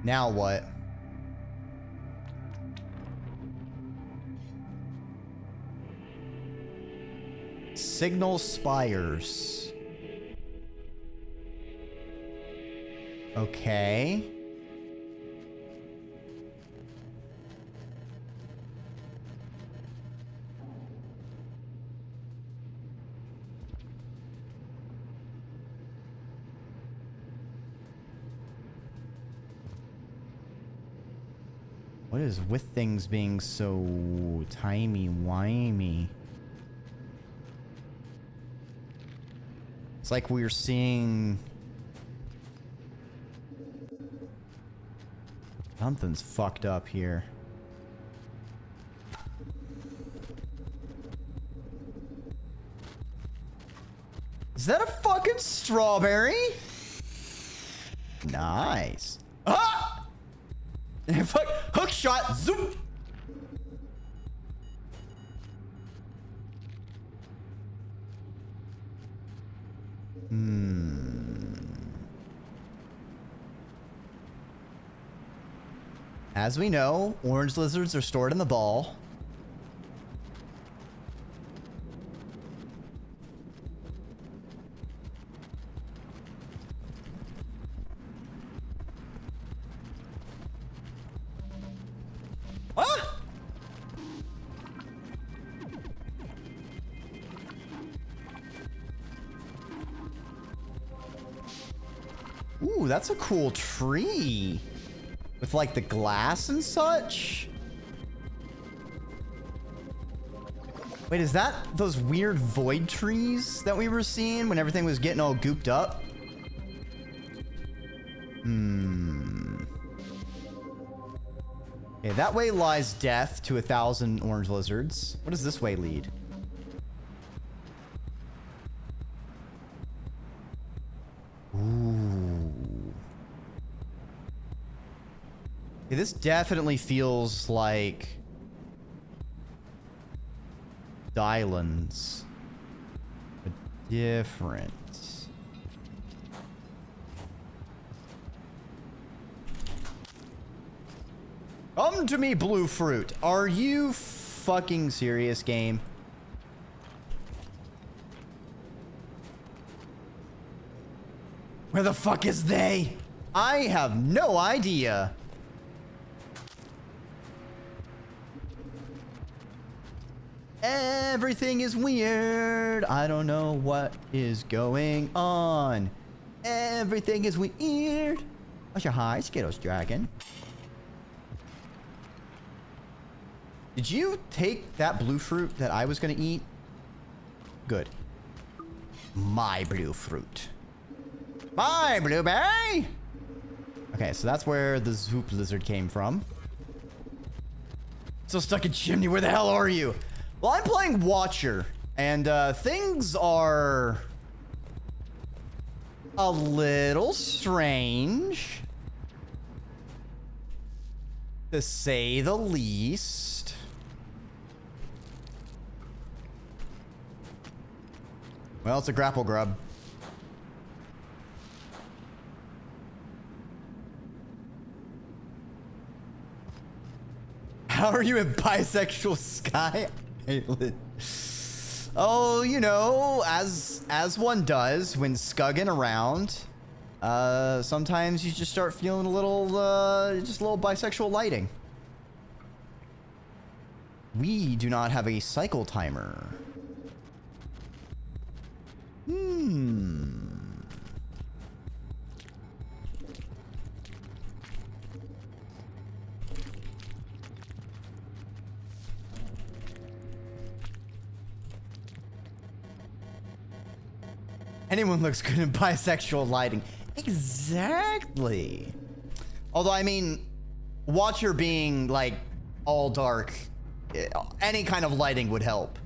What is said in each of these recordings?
Now what? Signal Spires. Okay. What is with things being so timey-wimey? It's like we're seeing... Something's fucked up here. Is that a fucking strawberry? Nice. Ah! Fuck! Hook shot! Zoom! As we know, orange lizards are stored in the ball. Ah! Ooh, that's a cool tree. With, like, the glass and such? Wait, is that those weird void trees that we were seeing when everything was getting all gooped up? Okay, that way lies death to 1,000 orange lizards. What does this way lead? Okay, this definitely feels like Dylan's, but different. Come to me, blue fruit. Are you fucking serious, game? Where the fuck is they? I have no idea. Everything is weird. I don't know what is going on. Everything is weird. What's your high, Skittles Dragon? Did you take that blue fruit that I was gonna eat? Good. My blue fruit. My blueberry! Okay, so that's where the Zoop lizard came from. Still stuck in chimney. Where the hell are you? Well, I'm playing Watcher, and things are a little strange, to say the least. Well, it's a grapple grub. How are you a bisexual Sky? Oh, you know, as one does when scugging around, sometimes you just start feeling a little, just a little bisexual lighting. We do not have a cycle timer. Anyone looks good in bisexual lighting. Exactly. Although, I mean, Watcher being, like, all dark, any kind of lighting would help.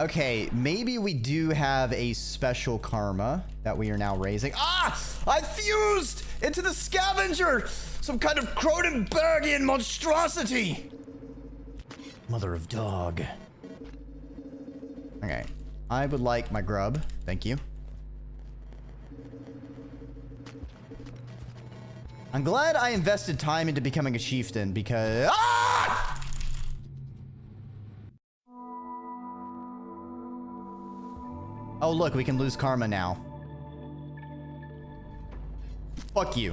Okay, maybe we do have a special karma that we are now raising. Ah! I fused into the scavenger! Some kind of Cronenbergian monstrosity! Mother of dog. Okay. I would like my grub. Thank you. I'm glad I invested time into becoming a chieftain because... Ah! Oh, look, we can lose karma now. Fuck you.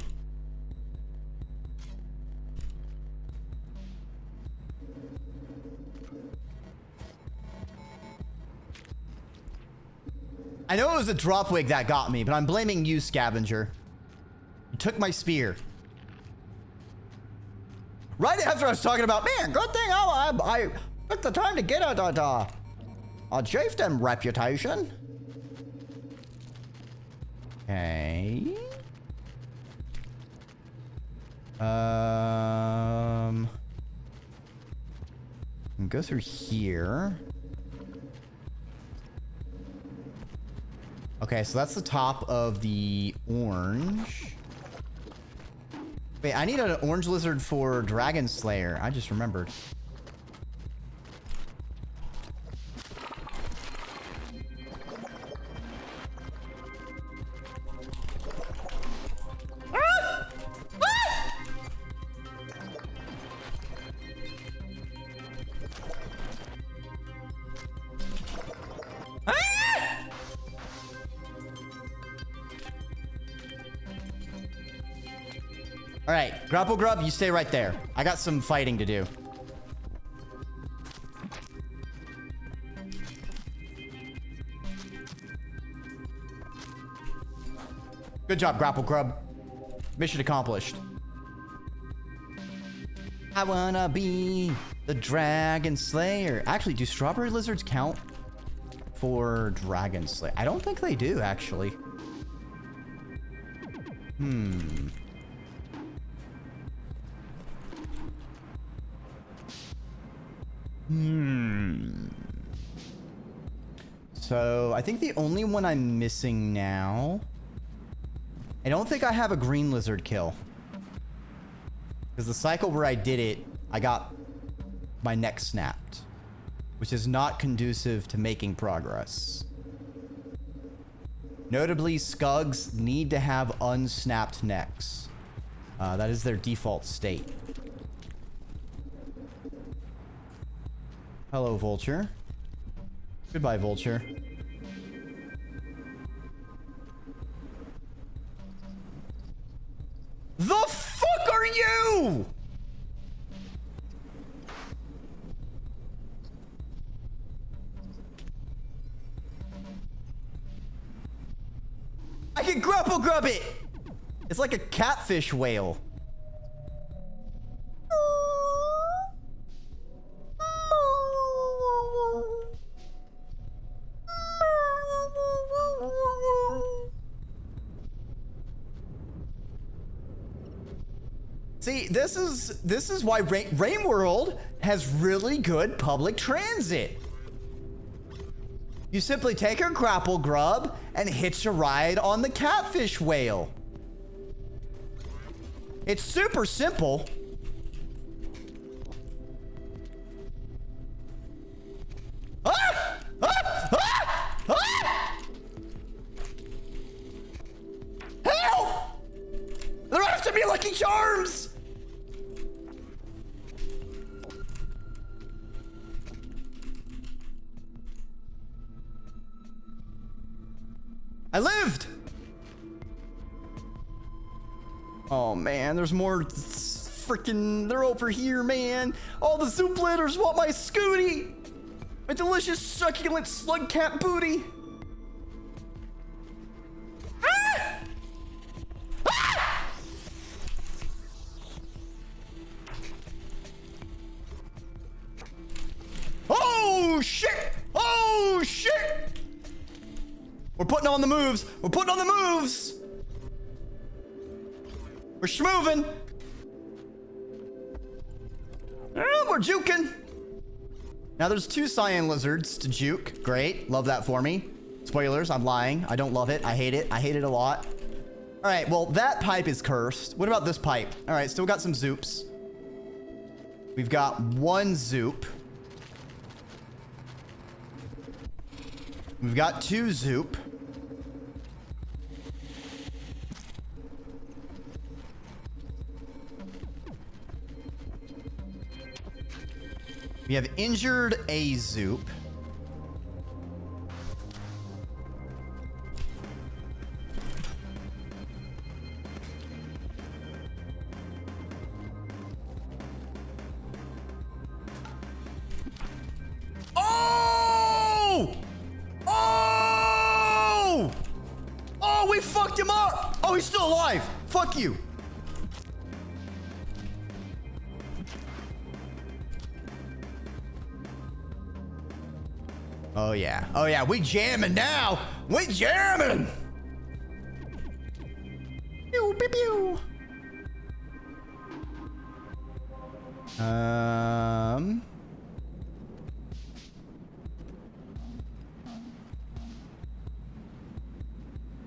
I know it was a drop wig that got me, but I'm blaming you, scavenger. You took my spear. Right after I was talking about, man, good thing I took the time to get a chieftain reputation. Okay. Go through here. Okay, so that's the top of the orange. Wait, I need an orange lizard for Dragon Slayer. I just remembered. All right, Grapple Grub, you stay right there. I got some fighting to do. Good job, Grapple Grub. Mission accomplished. I wanna be the Dragon Slayer. Actually, do strawberry lizards count for Dragon Slayer? I don't think they do, actually. So, I think the only one I'm missing now... I don't think I have a green lizard kill. Because the cycle where I did it, I got my neck snapped. Which is not conducive to making progress. Notably, Skugs need to have unsnapped necks. That is their default state. Hello, Vulture. Goodbye, Vulture. The fuck are you? I can grapple grub it. It's like a catfish whale. See, this is why Rain World has really good public transit. You simply take your grapple grub and hitch a ride on the catfish whale. It's super simple. Ah! Ah! Ah! Ah! Help! They're after me, Lucky Charms! I lived! Oh man, there's more freaking... They're over here, man. All the Zooblitters want my Scooty! My delicious, succulent slug cat booty! Ah! Ah! Oh shit! Oh shit! We're putting on the moves. We're putting on the moves. We're schmoving. We're juking. Now there's 2 cyan lizards to juke. Great. Love that for me. Spoilers, I'm lying. I don't love it. I hate it. I hate it a lot. All right, well, that pipe is cursed. What about this pipe? All right, still got some zoops. We've got 1 zoop. We've got 2 zoop. We have injured a zoop. Oh! Oh! Oh, we fucked him up! Oh, he's still alive! Fuck you! Oh yeah. Oh yeah, we jamming now. We jamming. Pew pew pew.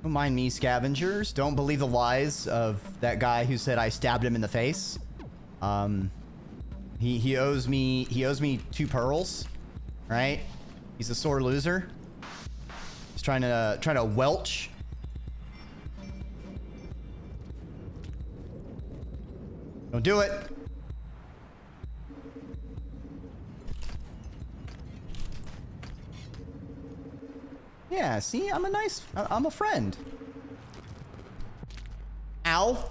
Don't mind me, scavengers. Don't believe the lies of that guy who said I stabbed him in the face. He owes me 2 pearls, right? He's a sore loser. He's trying to welch. Don't do it. Yeah, see, I'm a friend. Ow.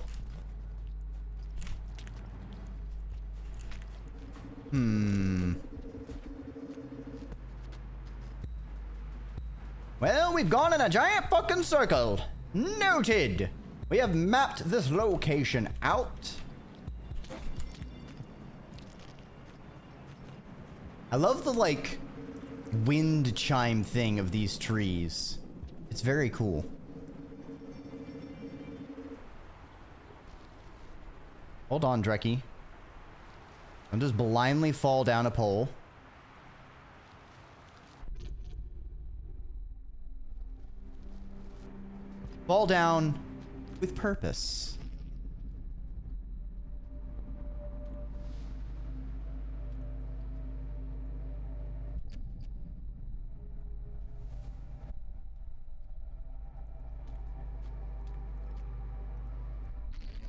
Well, we've gone in a giant fucking circle. Noted. We have mapped this location out. I love the, like, wind chime thing of these trees. It's very cool. Hold on, Dreki. Don't just blindly fall down a pole. Fall down with purpose.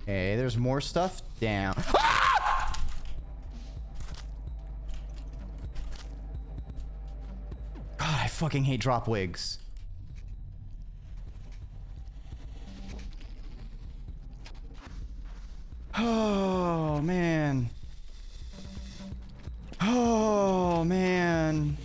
Okay, there's more stuff down. Ah! God, I fucking hate drop wigs. Oh, man. Oh, man.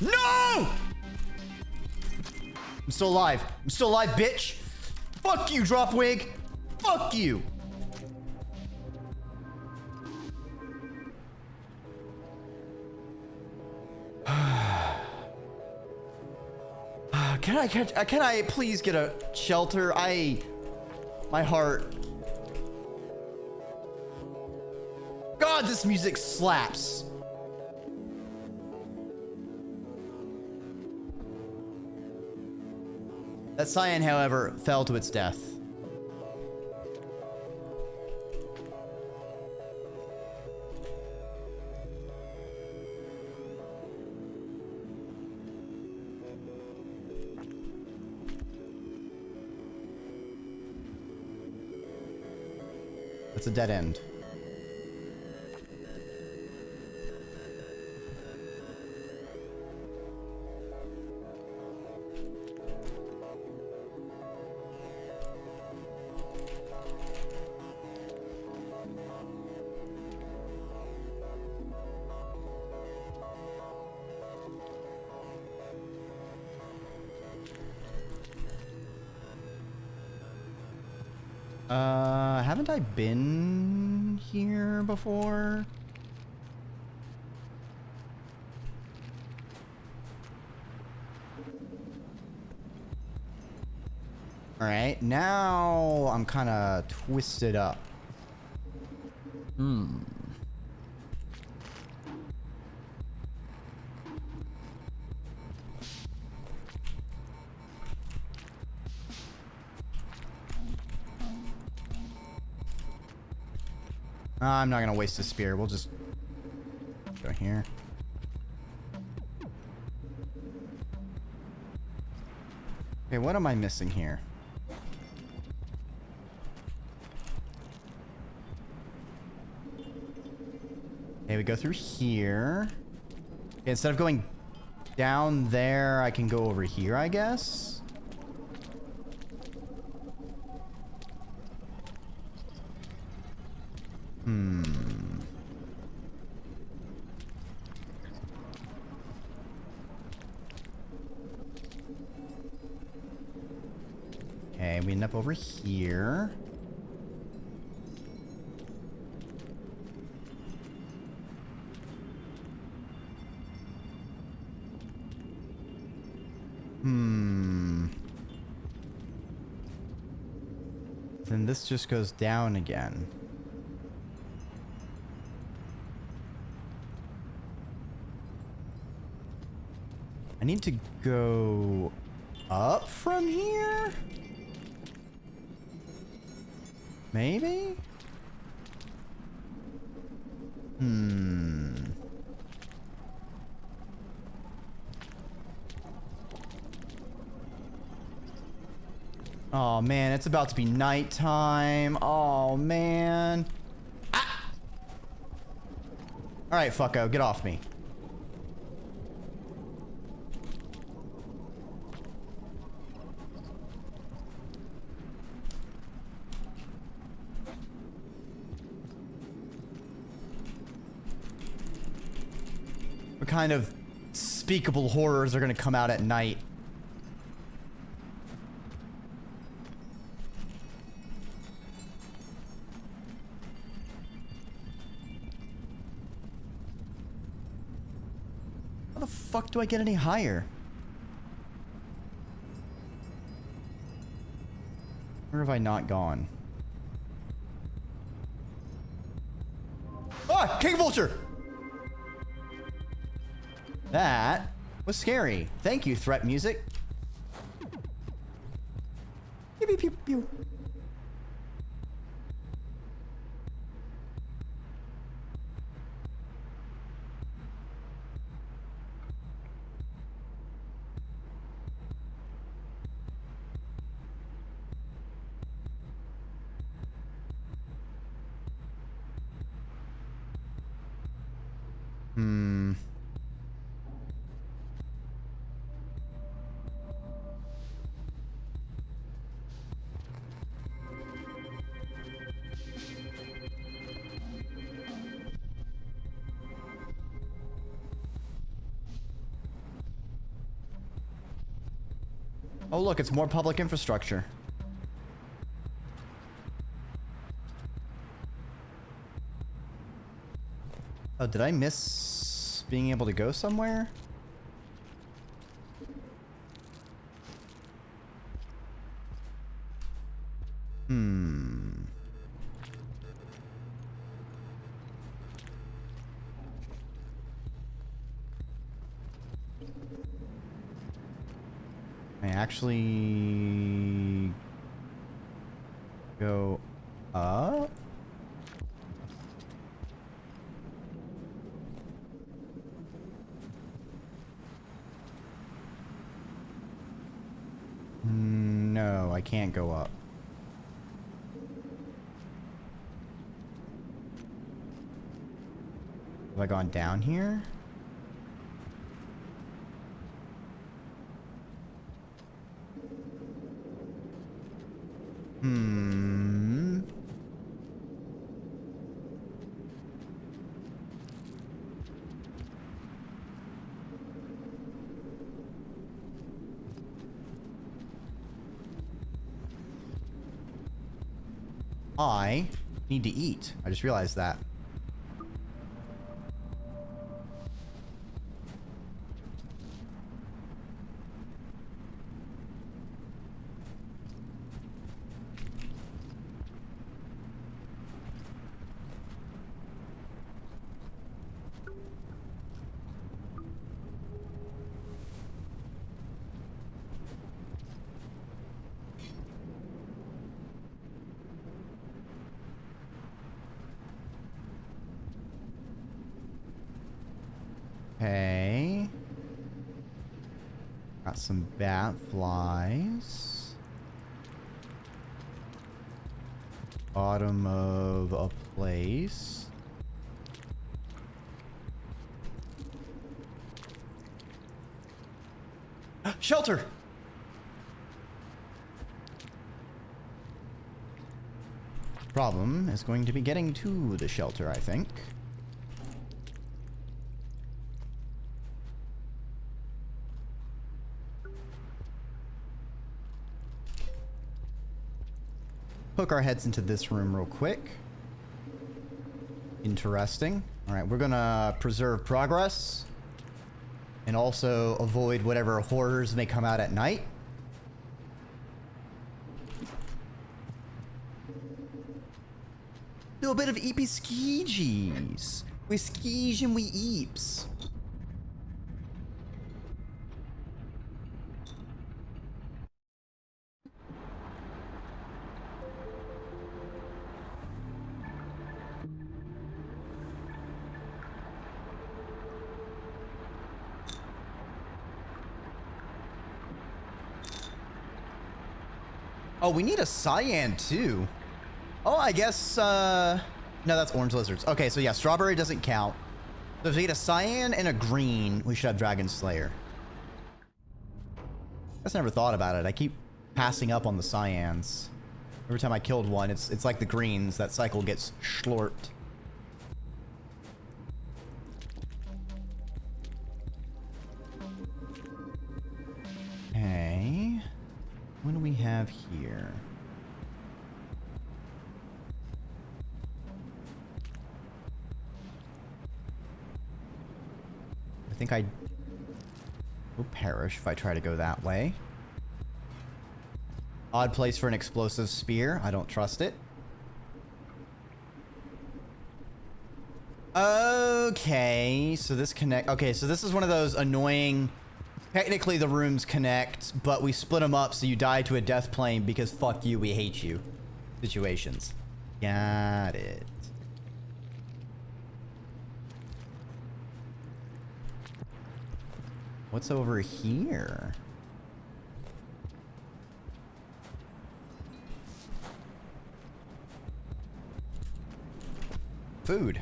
No! I'm still alive. I'm still alive, bitch. Fuck you, drop wig. Fuck you. Can I please get a shelter? My heart. God, this music slaps. That cyan, however, fell to its death. It's a dead end. Haven't I been here before? All right, now I'm kind of twisted up. I'm not gonna waste a spear. We'll just go here. Okay, what am I missing here? Okay, we go through here. Okay, instead of going down there, I can go over here, I guess. Okay, we end up over here. Then this just goes down again. I need to go up from here? Maybe? Oh man, it's about to be nighttime. Oh man. Ah! All right, fucko, get off me. What kind of unspeakable horrors are gonna come out at night? How the fuck do I get any higher? Where have I not gone? Ah! King Vulture! That was scary. Thank you, threat music. Pew, pew, pew, pew. Oh, look, it's more public infrastructure. Oh, did I miss being able to go somewhere? I actually go up? No, I can't go up. Have I gone down here? I need to eat. I just realized that. Okay. Got some bat flies. Bottom of a place. Shelter! Problem is going to be getting to the shelter, I think. Poke our heads into this room real quick. Interesting. All right, we're gonna preserve progress and also avoid whatever horrors may come out at night. Do a bit of eepy skeegies. We skeege and we eeps. Oh, we need a cyan too. Oh, I guess, no, that's orange lizards. Okay, so yeah, strawberry doesn't count. So if we get a cyan and a green, we should have Dragon Slayer. I just never thought about it. I keep passing up on the cyans. Every time I killed one, it's like the greens. That cycle gets schlorped. Okay. What do we have here? I think I will perish if I try to go that way. Odd place for an explosive spear. I don't trust it. Okay, so this connect. Okay, so this is one of those annoying. Technically, the rooms connect, but we split them up so you die to a death plane because fuck you, we hate you. Situations. Got it. What's over here? Food.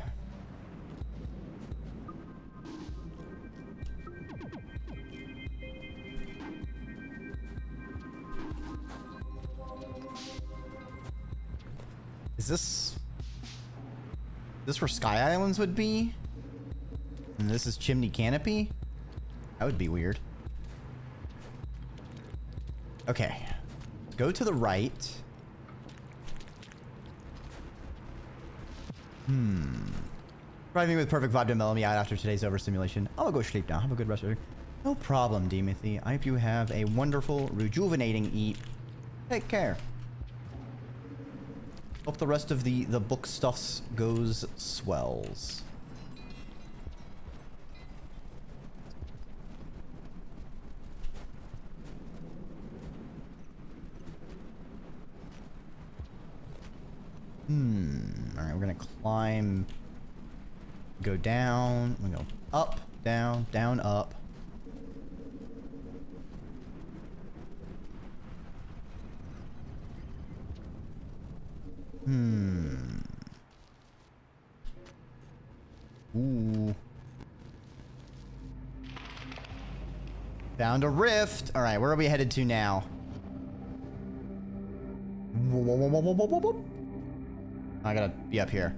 Is this where Sky Islands would be? And this is Chimney Canopy? That would be weird. Okay. Go to the right. Driving with perfect vibe to mellow me out after today's overstimulation. I'll go sleep now. Have a good rest of your day. No problem, Dimothy. I hope you have a wonderful, rejuvenating eat. Take care. Hope the rest of the book stuffs goes swells. Alright, we're gonna climb. Go down. We go up, down, down, up. Ooh. Found a rift. All right, where are we headed to now? I gotta be up here.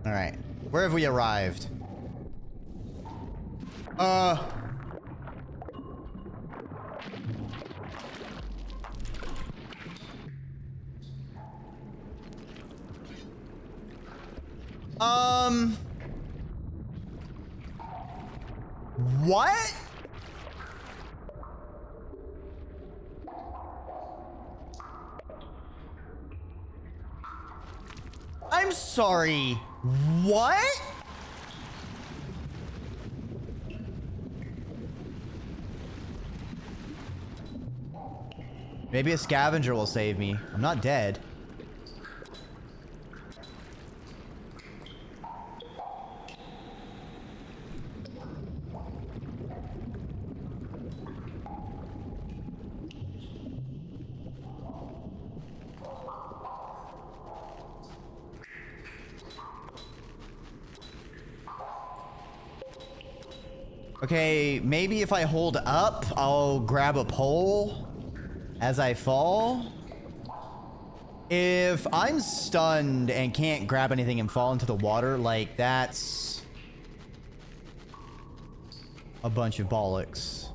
All right, where have we arrived? What? I'm sorry. What? Maybe a scavenger will save me. I'm not dead. Okay, maybe if I hold up, I'll grab a pole as I fall. If I'm stunned and can't grab anything and fall into the water, like, that's a bunch of bollocks.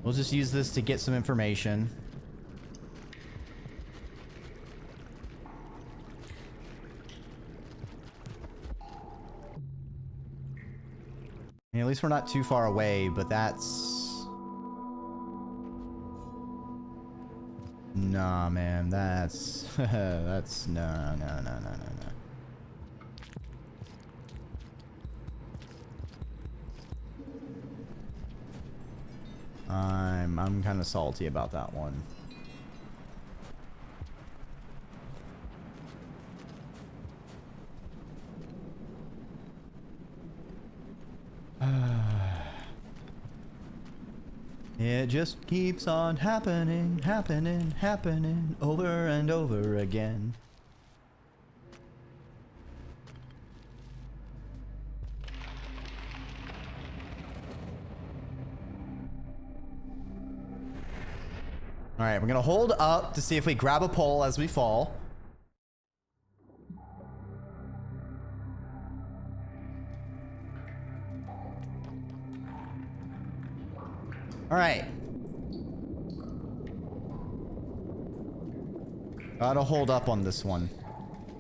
We'll just use this to get some information. At least we're not too far away, but that's... Nah, man, that's... that's... No. I'm kind of salty about that one. It just keeps on happening over and over again. All right, we're gonna hold up to see if we grab a pole as we fall. All right. Gotta hold up on this one.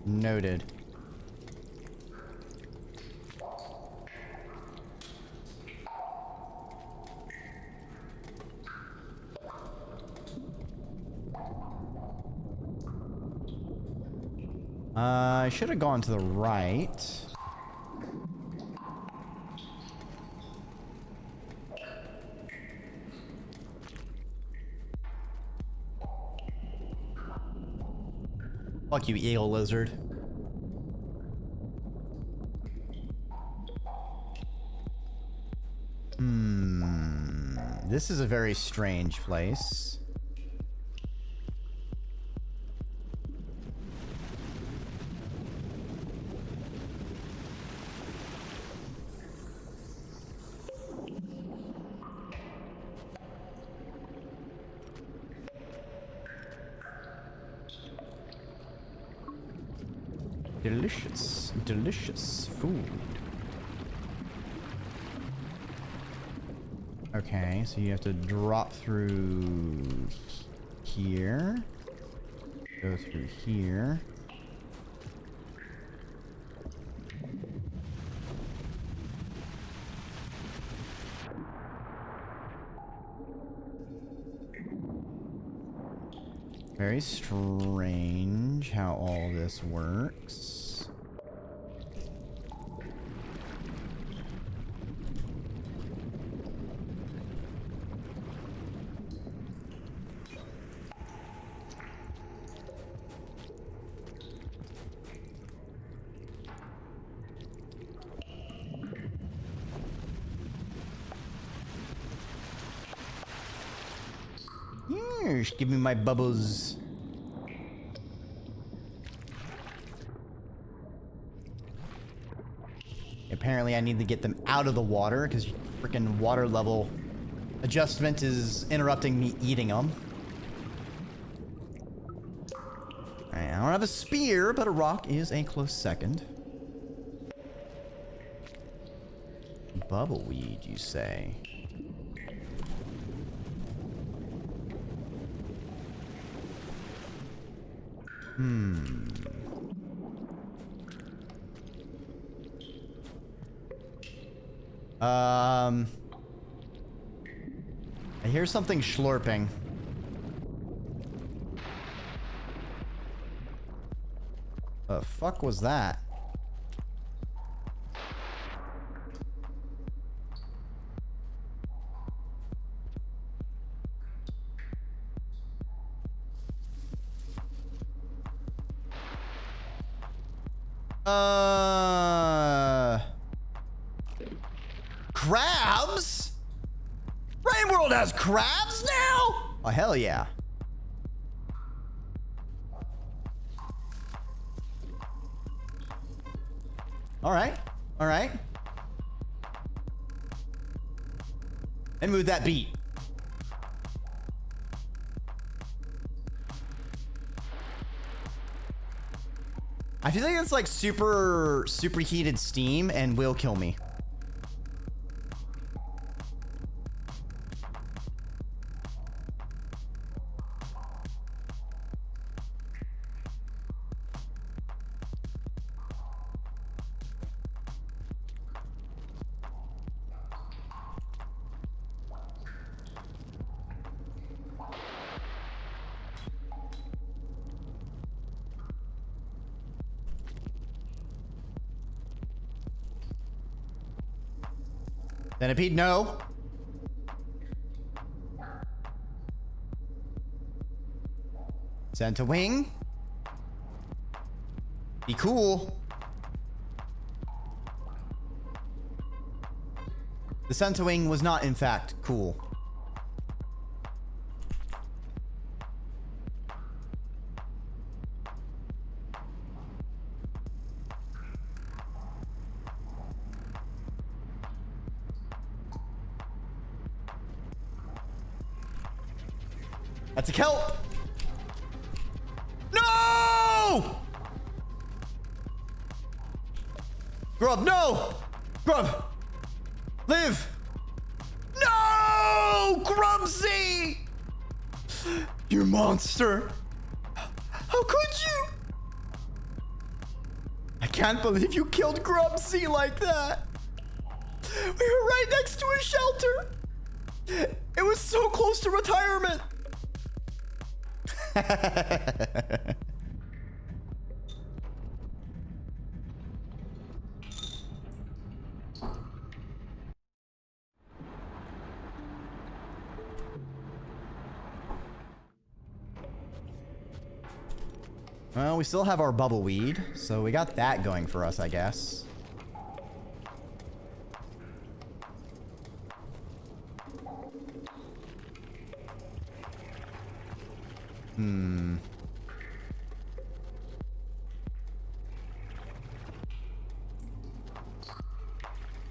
Noted. I should have gone to the right. Fuck you, eel lizard. This is a very strange place. Delicious, delicious food. Okay, so you have to drop through here. Go through here. Very strange how all this works. Yes, give me my bubbles. Apparently I need to get them out of the water because freaking water level adjustment is interrupting me eating them. Alright, I don't have a spear, but a rock is a close second. Bubbleweed, you say? I hear something slurping. The fuck was that? Crabs? Rain World has crabs now? Oh, hell yeah. All right. All right. And move that beat. I feel like it's like superheated steam and will kill me. Centipede, no. Centawing. Be cool. The Centawing was not, in fact, cool. That's a kelp. No! Grub, no! Grub! Live! No! Grubsy! You monster! How could you? I can't believe you killed Grubsy like that. We were right next to a shelter. It was so close to retirement. Well, we still have our bubble weed, so we got that going for us, I guess.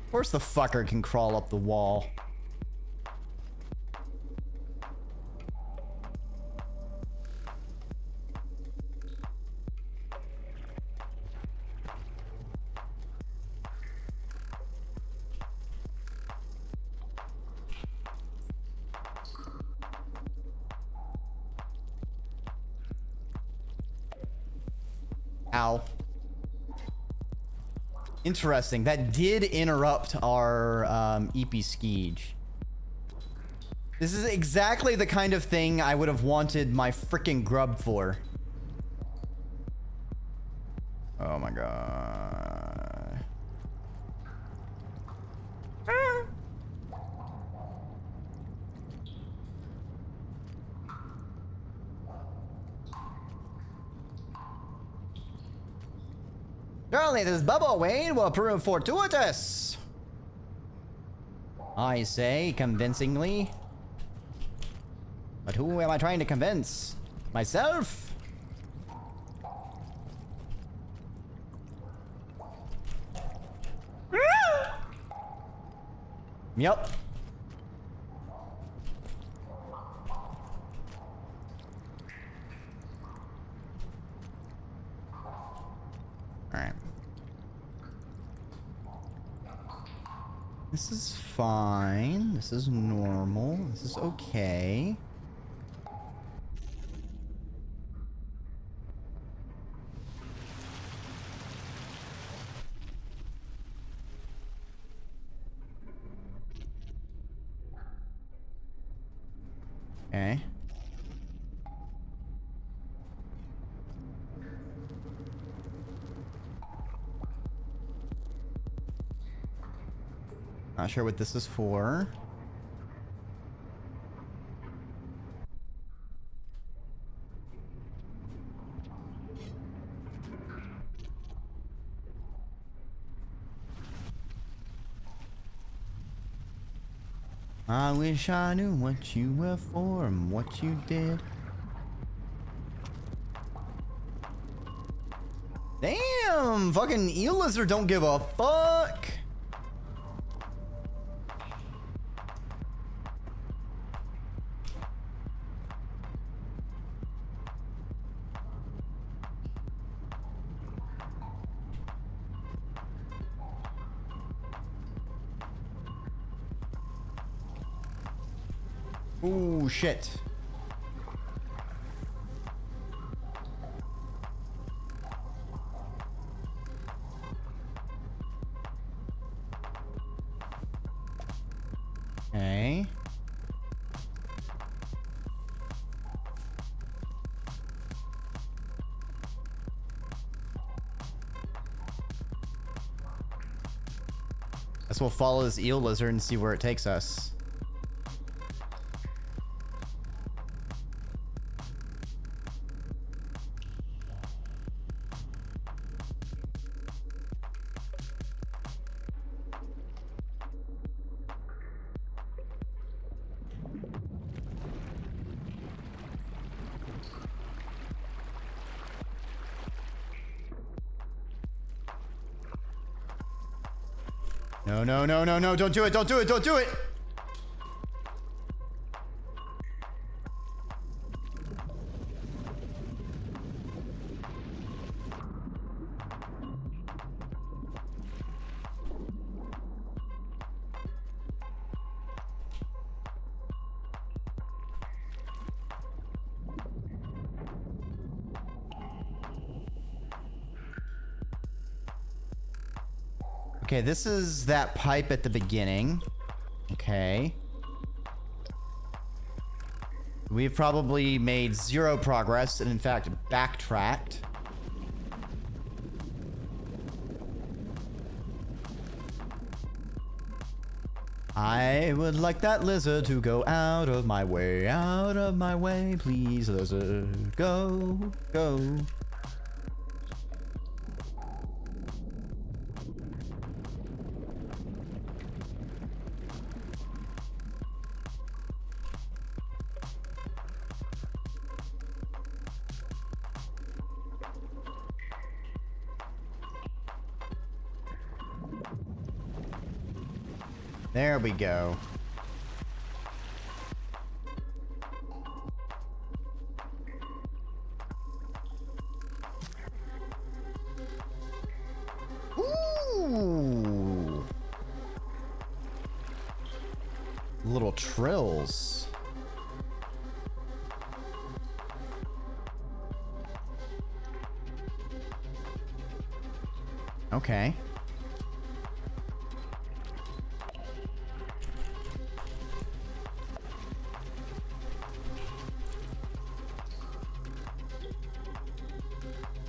Of course the fucker can crawl up the wall. Ow. Interesting. That did interrupt our EP Skeege. This is exactly the kind of thing I would have wanted my freaking grub for. Oh my god. Surely this bubble wade will prove fortuitous. I say convincingly. But who am I trying to convince? Myself? Yup. Alright. This is fine. This is normal. This is okay. Okay. Not sure what this is for. I wish I knew what you were for and what you did. Damn! Fucking eel lizard don't give a fuck! Ooh, shit. Okay. Guess we'll follow this eel lizard and see where it takes us. No, no, no, no, no, don't do it, don't do it, don't do it! Okay, this is that pipe at the beginning. Okay. We've probably made 0 progress and in fact backtracked. I would like that lizard to go out of my way, please, lizard. Go, go. There we go. Ooh. Little trills. Okay.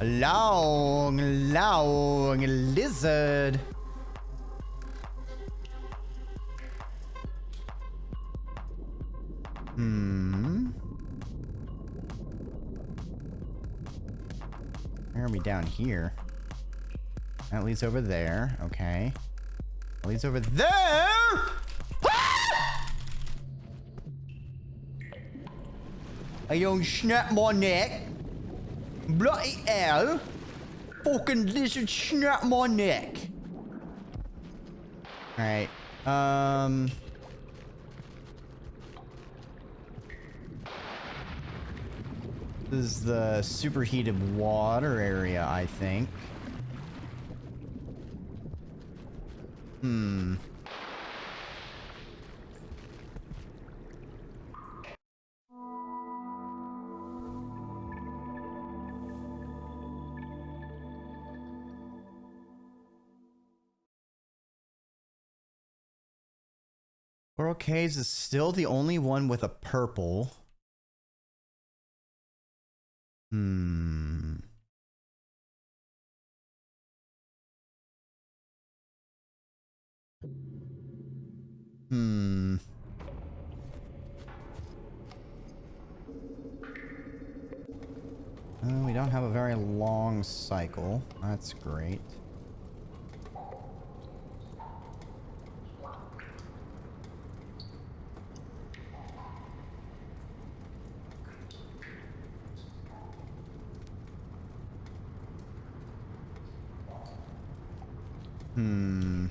Long lizard. Where are we down here? That leads over there. Okay. That leads over there. Ah! I don't snap my neck. Bloody hell. Fucking lizard snap my neck. Alright. This is the superheated water area, I think. Coral Caves is still the only one with a purple. We don't have a very long cycle. That's great. Hmm.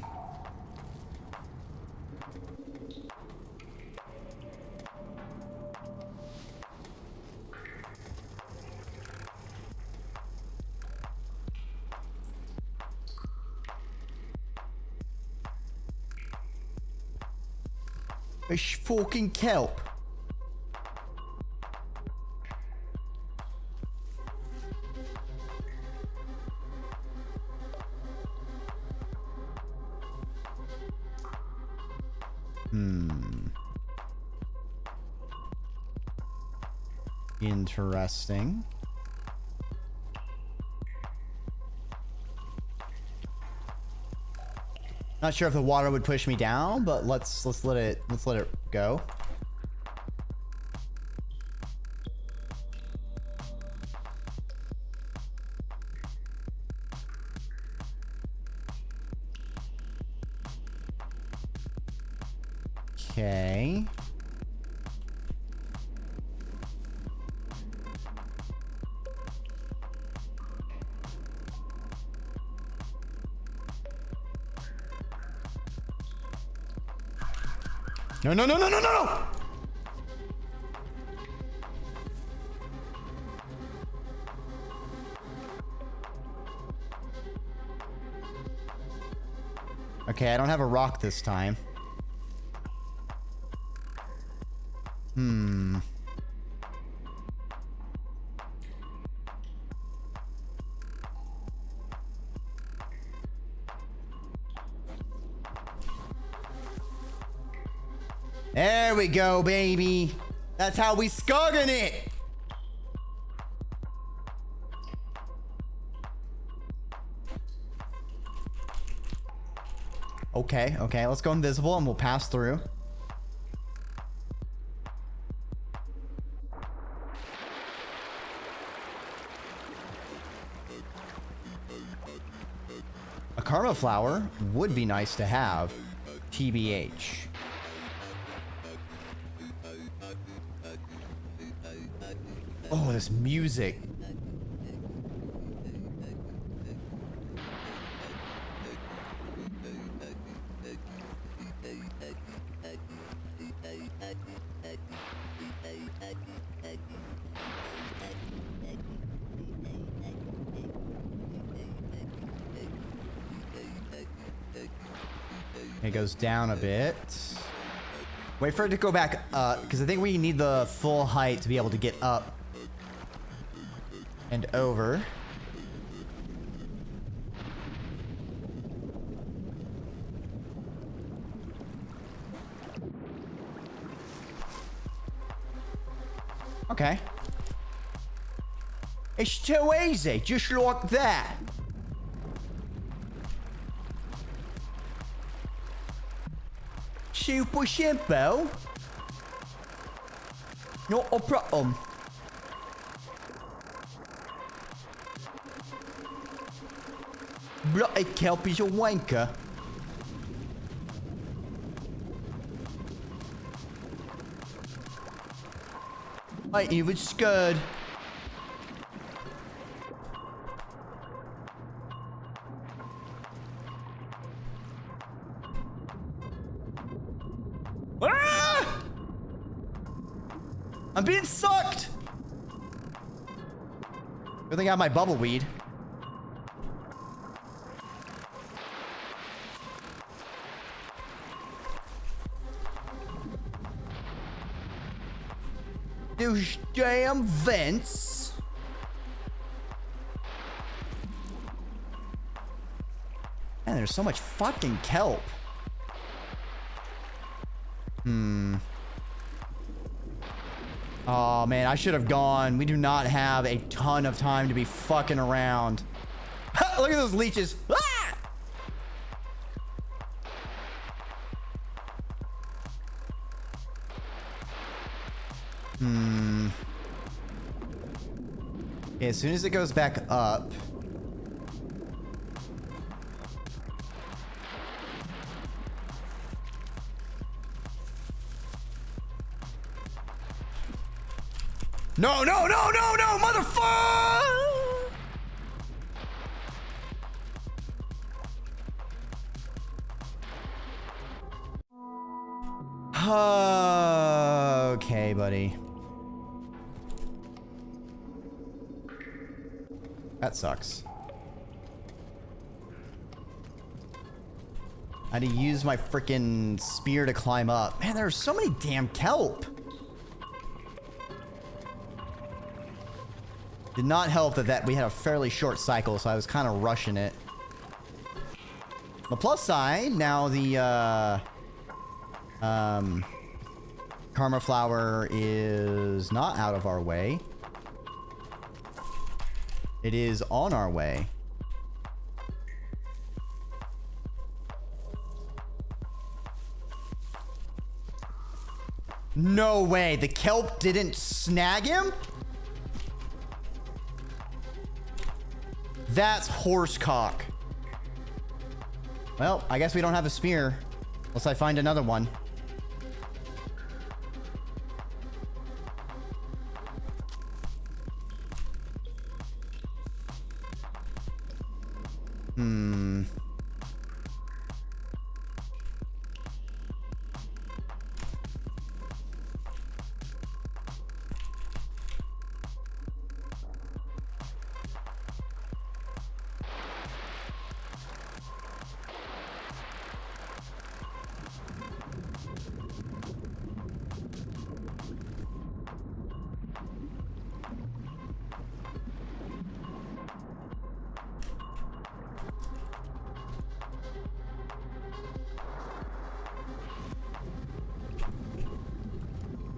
It's fucking kelp. Interesting. Not sure if the water would push me down, but let's let it go. Okay. No, no, no, no, no, no, no! Okay, I don't have a rock this time. There we go, baby. That's how we scuggin' it. Okay, okay, let's go invisible and we'll pass through. A karma flower would be nice to have, TBH. Oh, this music. It goes down a bit. Wait for it to go back up, because I think we need the full height to be able to get up and over. Okay. It's too easy, just like that. Super simple. Not a problem. Bloody kelp is a wanker. I ain't even scared. Ah! I'm being sucked. Good thing I have my bubble weed. Those damn vents. Man, there's so much fucking kelp. Oh man, I should have gone. We do not have a ton of time to be fucking around. Look at those leeches. Ah! Okay, as soon as it goes back up. No, no, no, no, no, motherfucker! Okay, buddy. That sucks. I had to use my freaking spear to climb up. Man, there's so many damn kelp. Did not help that we had a fairly short cycle, so I was kind of rushing it. The plus side, now the Karma Flower is not out of our way. It is on our way. No way, the kelp didn't snag him? That's horsecock. Well, I guess we don't have a spear. Unless I find another one.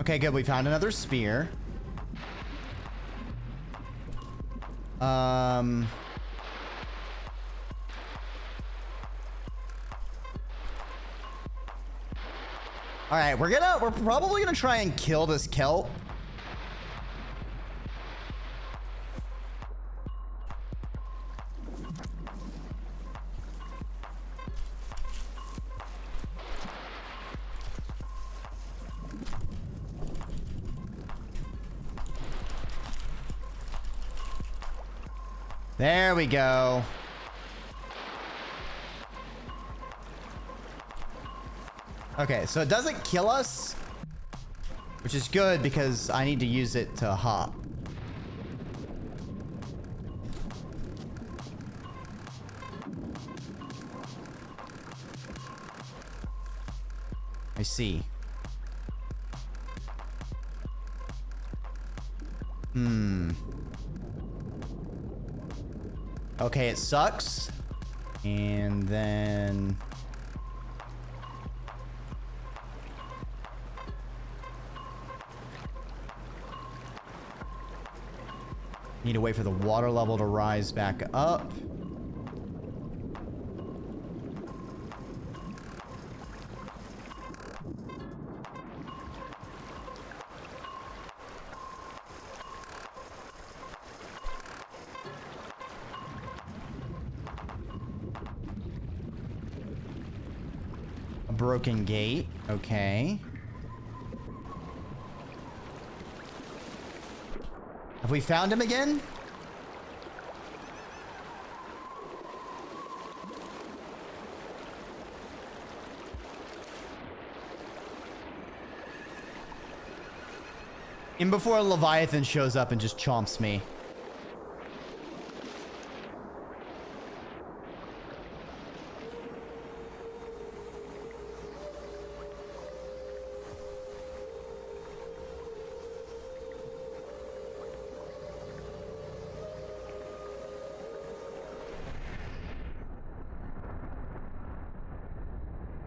Okay, good. We found another spear. All right, we're probably gonna try and kill this kelp. There we go. Okay, so it doesn't kill us, which is good because I need to use it to hop. I see. Okay, it sucks. And then... need to wait for the water level to rise back up. A broken gate. Okay. Have we found him again? And before Leviathan shows up and just chomps me.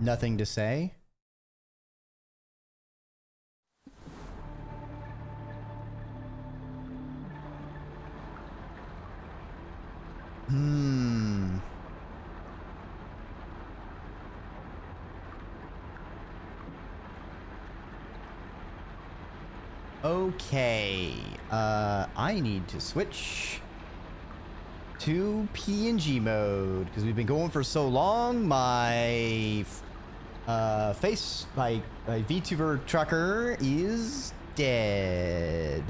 Nothing to say. Okay. I need to switch to PNG mode because we've been going for so long. My VTuber trucker is dead.